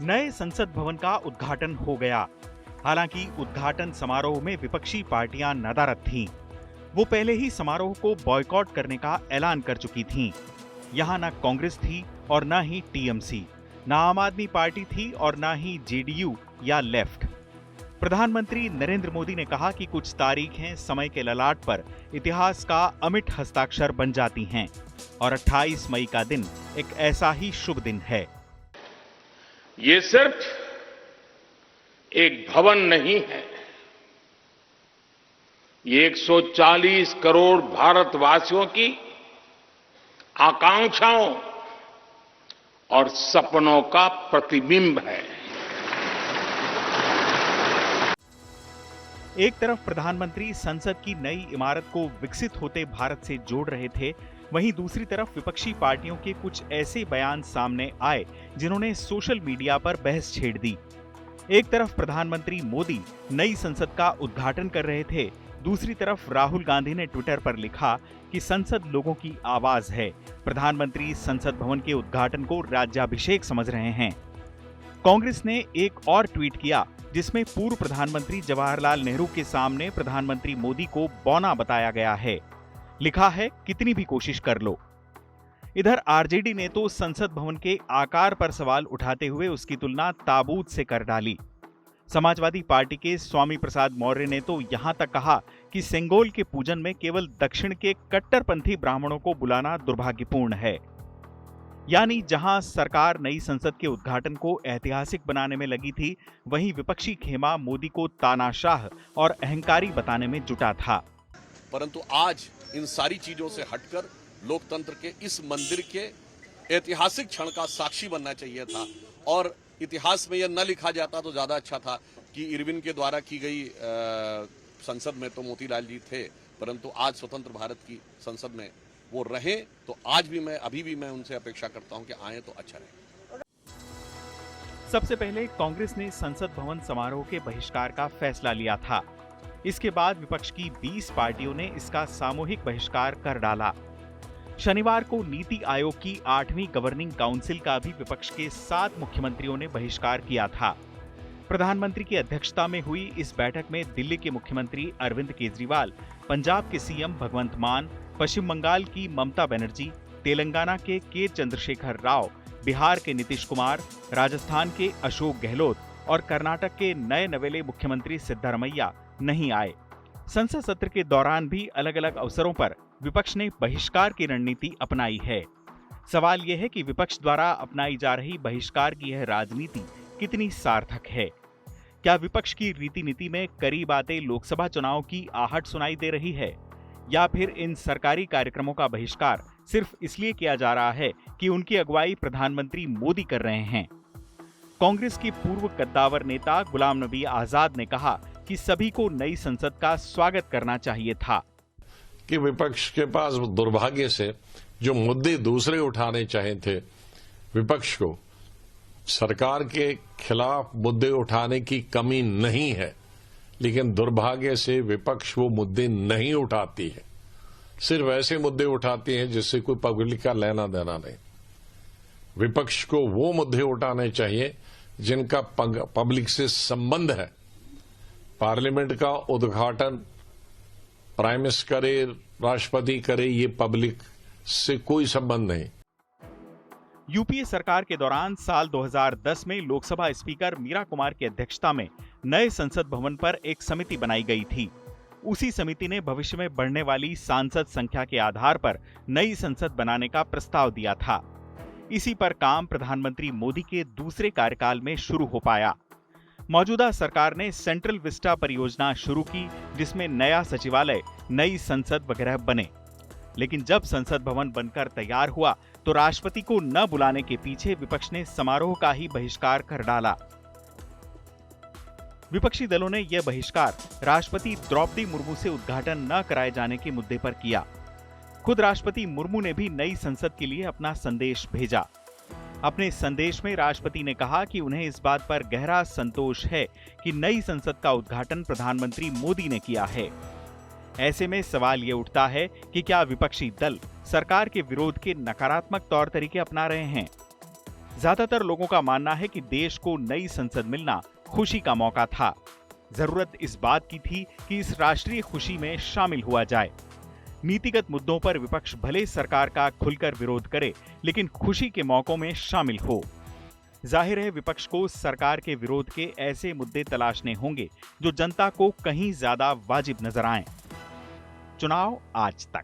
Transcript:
नए संसद भवन का उद्घाटन हो गया। हालांकि उद्घाटन समारोह में विपक्षी पार्टियां नदारद थीं। वो पहले ही समारोह को बॉयकॉट करने का ऐलान कर चुकी थीं। यहां न कांग्रेस थी और न ही टीएमसी, न आम आदमी पार्टी थी और न ही जेडीयू या लेफ्ट। प्रधानमंत्री नरेंद्र मोदी ने कहा कि कुछ तारीखें समय के ललाट पर इतिहास का अमिट हस्ताक्षर बन जाती हैं और 28 मई का दिन एक ऐसा ही शुभ दिन है। ये सिर्फ एक भवन नहीं है, ये 140 करोड़ भारतवासियों की आकांक्षाओं और सपनों का प्रतिबिंब है। एक तरफ प्रधानमंत्री संसद की नई इमारत को विकसित होते भारत से जोड़ रहे थे, वहीं दूसरी तरफ विपक्षी पार्टियों के कुछ ऐसे बयान सामने आए जिन्होंने सोशल मीडिया पर बहस छेड़ दी। एक तरफ प्रधानमंत्री मोदी नई संसद का उद्घाटन कर रहे थे, दूसरी तरफ राहुल गांधी ने ट्विटर पर लिखा कि संसद लोगों की आवाज है। प्रधानमंत्री संसद भवन के उद्घाटन को राज्याभिषेक समझ रहे हैं। कांग्रेस ने एक और ट्वीट किया जिसमें पूर्व प्रधानमंत्री जवाहरलाल नेहरू के सामने प्रधानमंत्री मोदी को बौना बताया गया है। लिखा है, कितनी भी कोशिश कर लो। इधर आरजेडी ने तो संसद भवन के आकार पर सवाल उठाते हुए उसकी तुलना ताबूत से कर डाली। समाजवादी पार्टी के स्वामी प्रसाद मौर्य ने तो यहां तक कहा कि सेंगोल के पूजन में केवल दक्षिण के कट्टरपंथी ब्राह्मणों को बुलाना दुर्भाग्यपूर्ण है। यानी जहां सरकार नई संसद के उद्घाटन को ऐतिहासिक बनाने में लगी थी, वहीं विपक्षी खेमा मोदी को तानाशाह और अहंकारी बताने में जुटा था। परंतु आज इन सारी चीजों से हटकर लोकतंत्र के इस मंदिर के ऐतिहासिक क्षण का साक्षी बनना चाहिए था और इतिहास में यह न लिखा जाता तो ज्यादा अच्छा था कि इरविन के द्वारा की गई संसद में तो मोतीलाल जी थे, परंतु आज स्वतंत्र भारत की संसद में वो रहे, तो आज भी अभी भी मैं उनसे अपेक्षा करता हूं कि आए तो अच्छा रहे। सबसे पहले कांग्रेस ने संसद भवन समारोह के बहिष्कार का फैसला लिया था। इसके बाद विपक्ष की 20 पार्टियों ने इसका सामूहिक बहिष्कार कर डाला। शनिवार को नीति आयोग की 8वीं गवर्निंग काउंसिल का भी विपक्ष के 7 मुख्यमंत्रियों ने बहिष्कार किया था। प्रधानमंत्री की अध्यक्षता में हुई इस बैठक में दिल्ली के मुख्यमंत्री अरविंद केजरीवाल, पंजाब के सीएम भगवंत मान, पश्चिम बंगाल की ममता बनर्जी, तेलंगाना के चंद्रशेखर राव, बिहार के नीतीश कुमार, राजस्थान के अशोक गहलोत और कर्नाटक के नए नवेले मुख्यमंत्री सिद्धरमैया नहीं आए। संसद सत्र के दौरान भी अलग अलग अवसरों पर विपक्ष ने बहिष्कार की रणनीति अपनाई है। सवाल यह है कि विपक्ष द्वारा अपनाई जा रही बहिष्कार की यह राजनीति कितनी सार्थक है। क्या विपक्ष की रीति नीति में कड़ी बातें लोकसभा चुनाव की आहट सुनाई दे रही है, या फिर इन सरकारी कार्यक्रमों का बहिष्कार सिर्फ इसलिए किया जा रहा है कि उनकी अगुवाई प्रधानमंत्री मोदी कर रहे हैं। कांग्रेस के पूर्व कद्दावर नेता गुलाम नबी आजाद ने कहा कि सभी को नई संसद का स्वागत करना चाहिए था। कि विपक्ष के पास दुर्भाग्य से जो मुद्दे दूसरे उठाने चाहिए थे, विपक्ष को सरकार के खिलाफ मुद्दे उठाने की कमी नहीं है, लेकिन दुर्भाग्य से विपक्ष वो मुद्दे नहीं उठाती है। सिर्फ ऐसे मुद्दे उठाती है जिससे कोई पब्लिक का लेना देना नहीं। विपक्ष को वो मुद्दे उठाने चाहिए जिनका पब्लिक से संबंध है। पार्लियामेंट का उद्घाटन प्राइम मिनिस्टर करे, राष्ट्रपति करे, ये पब्लिक से कोई संबंध नहीं। यूपीए सरकार के दौरान साल 2010 में लोकसभा स्पीकर मीरा कुमार की अध्यक्षता में नए संसद भवन पर एक समिति बनाई गई थी। उसी समिति ने भविष्य में बढ़ने वाली सांसद संख्या के आधार पर नई संसद बनाने का प्रस्ताव दिया था। इसी पर काम प्रधानमंत्री मोदी के दूसरे कार्यकाल में शुरू हो पाया। मौजूदा सरकार ने सेंट्रल विस्टा परियोजना शुरू की, जिसमें नया सचिवालय, नई संसद वगैरह बने। लेकिन जब संसद भवन बनकर तैयार हुआ तो राष्ट्रपति को न बुलाने के पीछे विपक्ष ने समारोह का ही बहिष्कार कर डाला। विपक्षी दलों ने यह बहिष्कार राष्ट्रपति द्रौपदी मुर्मू से उद्घाटन न कराए जाने के मुद्दे पर किया। खुद राष्ट्रपति मुर्मू ने भी नई संसद के लिए अपना संदेश भेजा। अपने संदेश में राष्ट्रपति ने कहा कि उन्हें इस बात पर गहरा संतोष है कि नई संसद का उद्घाटन प्रधानमंत्री मोदी ने किया है। ऐसे में सवाल ये उठता है कि क्या विपक्षी दल सरकार के विरोध के नकारात्मक तौर तरीके अपना रहे हैं? ज्यादातर लोगों का मानना है कि देश को नई संसद मिलना खुशी का मौका था। जरूरत इस बात की थी कि इस राष्ट्रीय खुशी में शामिल हुआ जाए। नीतिगत मुद्दों पर विपक्ष भले सरकार का खुलकर विरोध करे, लेकिन खुशी के मौकों में शामिल हो। जाहिर है विपक्ष को सरकार के विरोध के ऐसे मुद्दे तलाशने होंगे जो जनता को कहीं ज्यादा वाजिब नजर आएं। चुनाव आज तक।